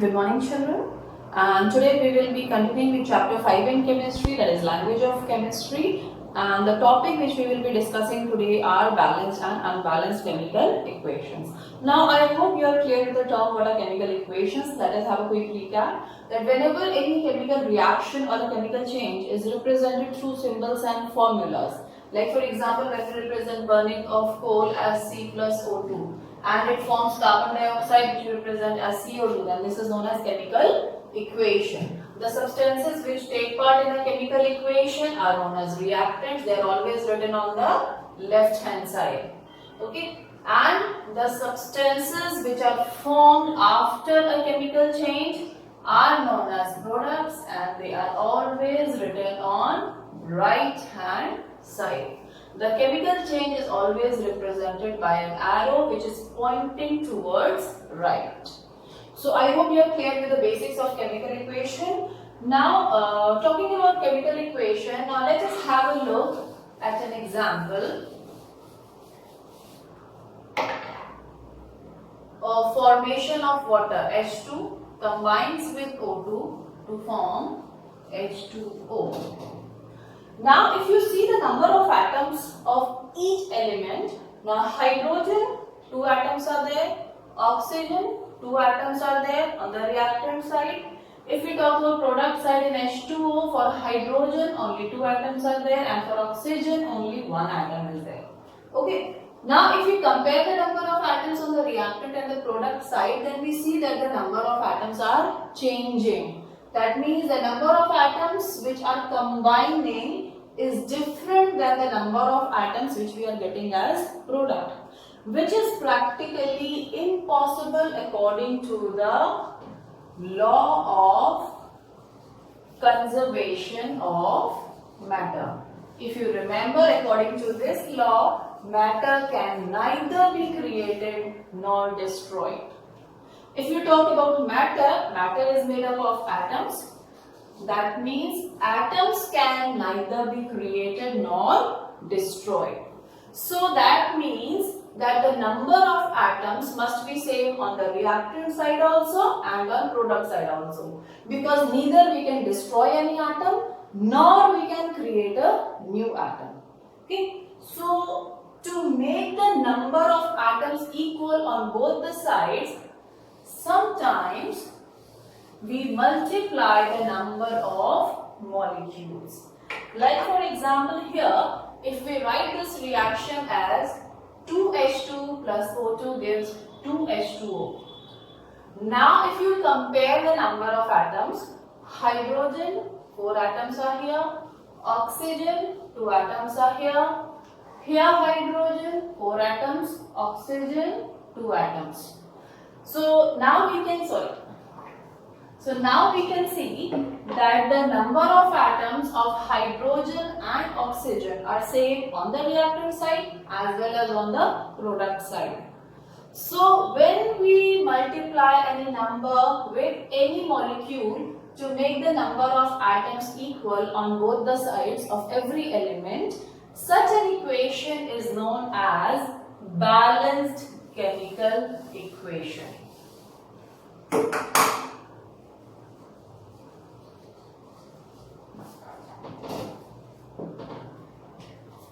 Good morning, children. And today we will be continuing with chapter 5 in chemistry, that is language of chemistry. And the topic which we will be discussing today are balanced and unbalanced chemical equations. Now, I hope you are clear with the term what are chemical equations. Let us have a quick recap. That whenever any chemical reaction or a chemical change is represented through symbols and formulas, like for example, when we represent burning of coal as C plus O2, and it forms carbon dioxide which we represent as CO2, then this is known as chemical equation. The substances which take part in the chemical equation are known as reactants. They are always written on the left hand side. Okay, and the substances which are formed after a chemical change are known as products, and they are always written on right hand side. The chemical change is always represented by an arrow which is pointing towards right. So I hope you are clear with the basics of chemical equation. Now talking about chemical equation, now let us have a look at an example of formation of water. H2 combines with O2 to form H2O. Now if you see the number of atoms of each element, now hydrogen, 2 atoms are there, oxygen, 2 atoms are there on the reactant side. If we talk about product side in H2O, for hydrogen only 2 atoms are there, and for oxygen only 1 atom is there. Okay. Now if we compare the number of atoms on the reactant and the product side, then we see that the number of atoms are changing. That means the number of atoms which are combining is different than the number of atoms which we are getting as product, which is practically impossible according to the law of conservation of matter. If you remember, according to this law, matter can neither be created nor destroyed. If you talk about matter, matter is made up of atoms. That means atoms can neither be created nor destroyed. So that means that the number of atoms must be same on the reactant side also and on product side also. Because neither we can destroy any atom nor we can create a new atom. Okay. So to make the number of atoms equal on both the sides, sometimes we multiply the number of molecules. Like for example here, if we write this reaction as 2H2 plus O2 gives 2H2O. Now if you compare the number of atoms, hydrogen 4 atoms are here, oxygen 2 atoms are here, here hydrogen 4 atoms, oxygen 2 atoms. So now we can see that the number of atoms of hydrogen and oxygen are same on the reactant side as well as on the product side. So when we multiply any number with any molecule to make the number of atoms equal on both the sides of every element, such an equation is known as balanced chemical equation.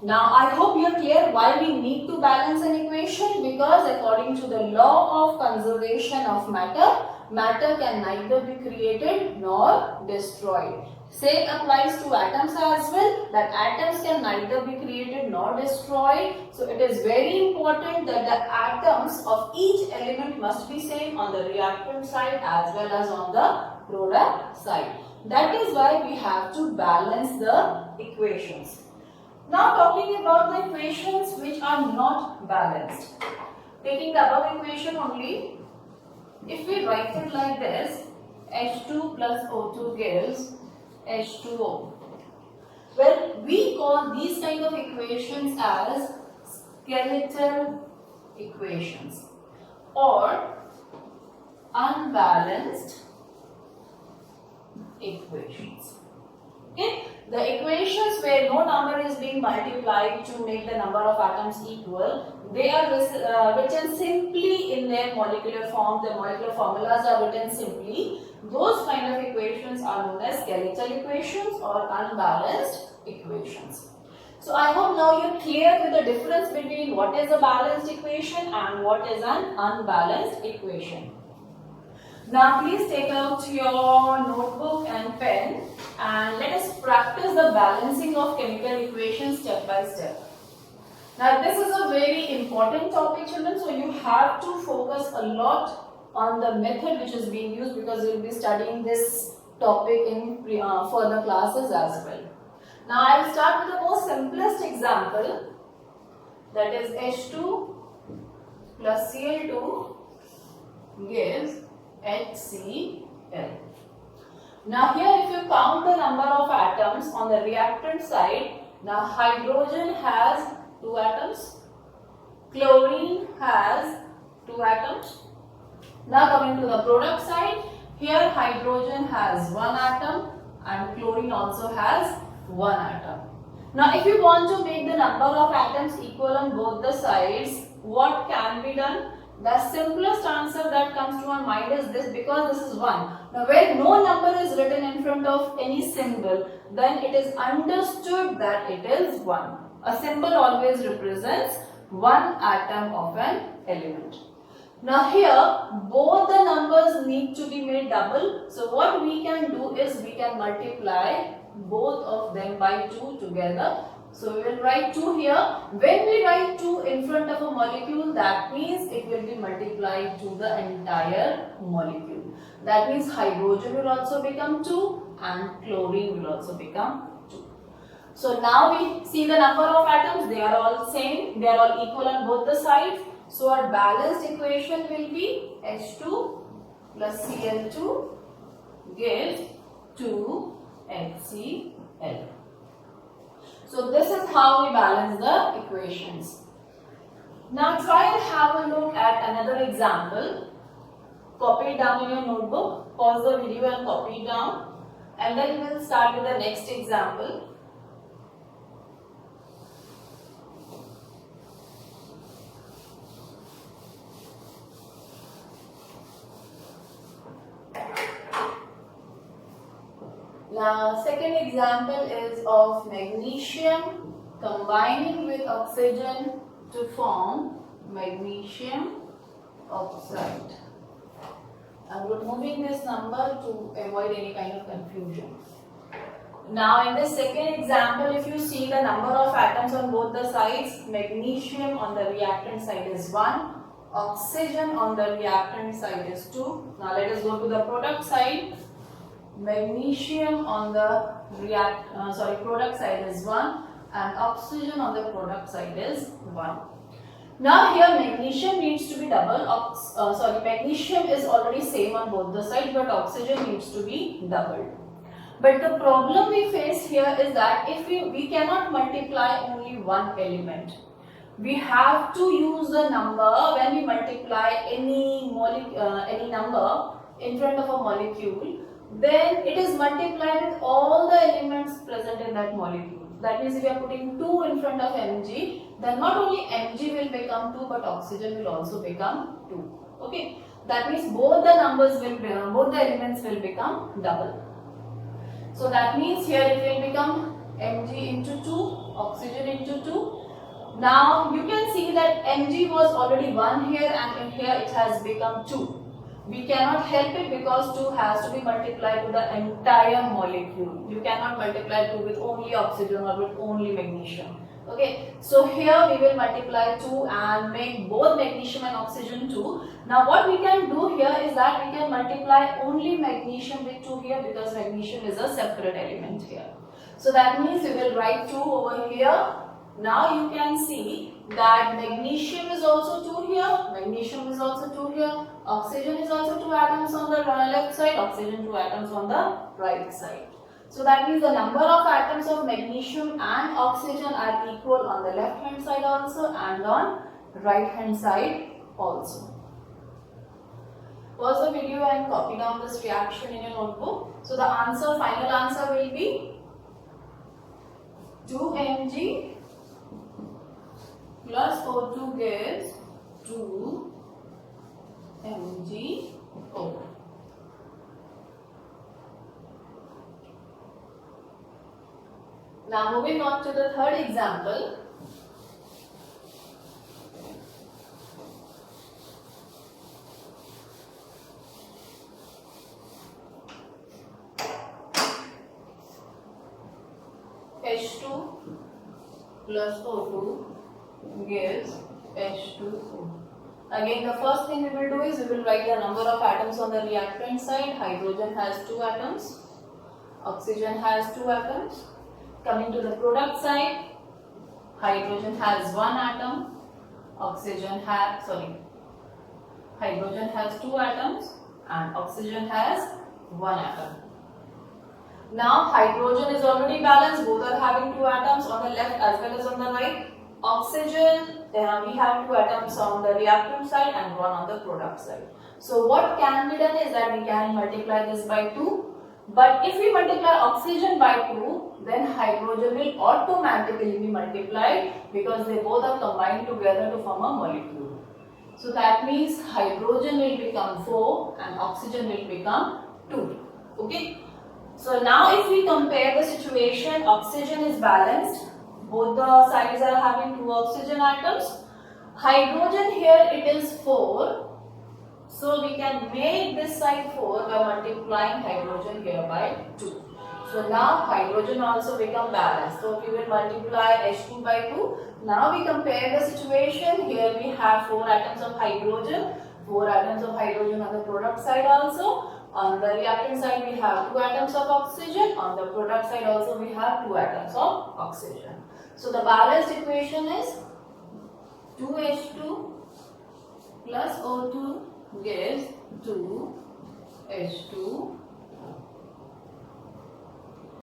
Now I hope you are clear why we need to balance an equation, because according to the law of conservation of matter, matter can neither be created nor destroyed. Same applies to atoms as well, that atoms can neither be created nor destroyed. So it is very important that the atoms of each element must be same on the reactant side as well as on the product side. That is why we have to balance the equations. Now talking about the equations which are not balanced. Taking the above equation only, if we write it like this, H2 plus O2 gives H2O. Well, we call these kind of equations as skeletal equations or unbalanced equations. Okay? The equations where no number is being multiplied to make the number of atoms equal, they are written simply in their molecular form. The molecular formulas are written simply. Those kind of equations are known as skeletal equations or unbalanced equations. So I hope now you're clear with the difference between what is a balanced equation and what is an unbalanced equation. Now please take out your notebook and pen and let us practice the balancing of chemical equations step by step. Now this is a very important topic, children, so you have to focus a lot on the method which is being used, because you will be studying this topic in further classes as well. Now I will start with the most simplest example, that is H2 plus Cl2 gives HCl. Now here if you count the number of atoms on the reactant side, now hydrogen has 2 atoms, chlorine has 2 atoms. Now coming to the product side, here hydrogen has 1 atom and chlorine also has 1 atom. Now if you want to make the number of atoms equal on both the sides, what can be done? The simplest answer that comes to our mind is this, because this is 1. Now where no number is written in front of any symbol, then it is understood that it is 1. A symbol always represents 1 atom of an element. Now here both the numbers need to be made double. So what we can do is we can multiply both of them by 2 together. So we will write 2 here. When we write 2 in front of a molecule, that means it will be multiplied to the entire molecule. That means hydrogen will also become 2 and chlorine will also become 2. So now we see the number of atoms, they are all same, they are all equal on both the sides. So our balanced equation will be H2 plus Cl2 gives 2 HCl. So this is how we balance the equations. Now try and have a look at another example. Copy it down in your notebook, pause the video and copy it down, and then we will start with the next example. Now, second example is of magnesium combining with oxygen to form magnesium oxide. I am removing this number to avoid any kind of confusion. Now, in this second example, if you see the number of atoms on both the sides, magnesium on the reactant side is 1, oxygen on the reactant side is 2. Now, let us go to the product side. Magnesium on the product side is 1 and oxygen on the product side is 1. Now here magnesium needs to be double. Magnesium is already same on both the sides, but oxygen needs to be doubled. But the problem we face here is that if we cannot multiply only one element. We have to use the number when we multiply any number in front of a molecule. Then it is multiplied with all the elements present in that molecule. That means if you are putting 2 in front of Mg, then not only Mg will become 2, but oxygen will also become 2. Okay, that means both the elements will become double. So that means here it will become Mg into 2, oxygen into 2. Now you can see that Mg was already 1 here, and in here it has become 2. We cannot help it because 2 has to be multiplied to the entire molecule. You cannot multiply 2 with only oxygen or with only magnesium. Okay, so here we will multiply 2 and make both magnesium and oxygen 2. Now what we can do here is that we can multiply only magnesium with 2 here, because magnesium is a separate element here. So that means we will write 2 over here. Now you can see that magnesium is also 2 here, magnesium is also 2 here, oxygen is also 2 atoms on the left side, oxygen 2 atoms on the right side. So that means the number of atoms of magnesium and oxygen are equal on the left hand side also and on right hand side also. Pause the video and copy down this reaction in your notebook. So the final answer will be 2 Mg plus O2 gives 2 MgO. Now moving on to the third example. H2 plus O2 gives H2O. Again, the first thing we will do is we will write the number of atoms on the reactant side. Hydrogen has 2 atoms, oxygen has 2 atoms. Coming to the product side, hydrogen has 1 atom, hydrogen has 2 atoms and oxygen has 1 atom. Now hydrogen is already balanced, both are having 2 atoms on the left as well as on the right. Oxygen, we have 2 atoms on the reactant side and 1 on the product side. So what can be done is that we can multiply this by 2. But if we multiply oxygen by 2, then hydrogen will automatically be multiplied because they both are combined together to form a molecule. So that means hydrogen will become 4 and oxygen will become 2. Okay. So now if we compare the situation, oxygen is balanced. Both the sides are having 2 oxygen atoms. Hydrogen here it is 4. So we can make this side 4 by multiplying hydrogen here by 2. So now hydrogen also become balanced. So we will multiply H2 by 2. Now we compare the situation. Here we have 4 atoms of hydrogen. 4 atoms of hydrogen on the product side also. On the reactant side we have 2 atoms of oxygen. On the product side also we have 2 atoms of oxygen. So the balanced equation is 2H2 plus O2 gives 2H2O.